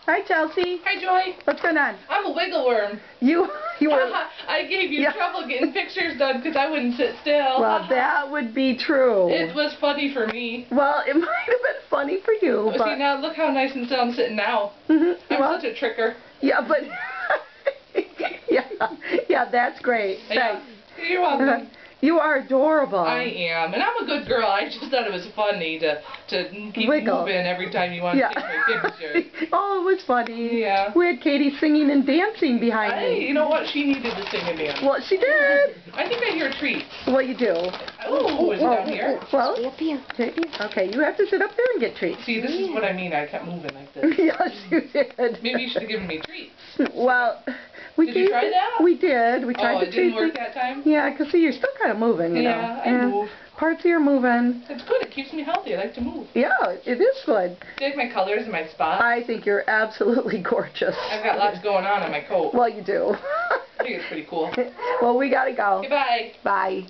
Hi, Chelsea. Hi, Joy. What's going on? I'm a wiggle worm. You were... I gave you Yeah. trouble getting pictures done because I wouldn't sit still. Well, that would be true. It was funny for me. Well, it might have been funny for you, but... See, now look how nice and still I'm sitting now. I'm such a tricker. Yeah, but... yeah, that's great. Yeah. Thanks. You're welcome. You are adorable. I am, and I'm a good girl. I just thought it was funny to keep Wiggle. moving every time you want to take my picture. Oh, it was funny. Yeah. We had Katie singing and dancing behind me. You know what? She needed to sing and dance. Well, she did. I think I hear a treat. Well, you do. Oh, is it down here? Well, okay, you have to sit up there and get treats. See, this is what I mean. I kept moving like this. Yes, you did. Maybe you should have given me treats. Well, Did you try that? We did. We tried Oh, to it didn't work that time? Yeah, because see, you're still kind of moving, you know. I move. Parts of you are moving. It's good. It keeps me healthy. I like to move. Yeah, it is good. Do you like my colors and my spots? I think you're absolutely gorgeous. I've got lots going on my coat. Well, you do. I think it's pretty cool. Well, we gotta go. Goodbye. Bye.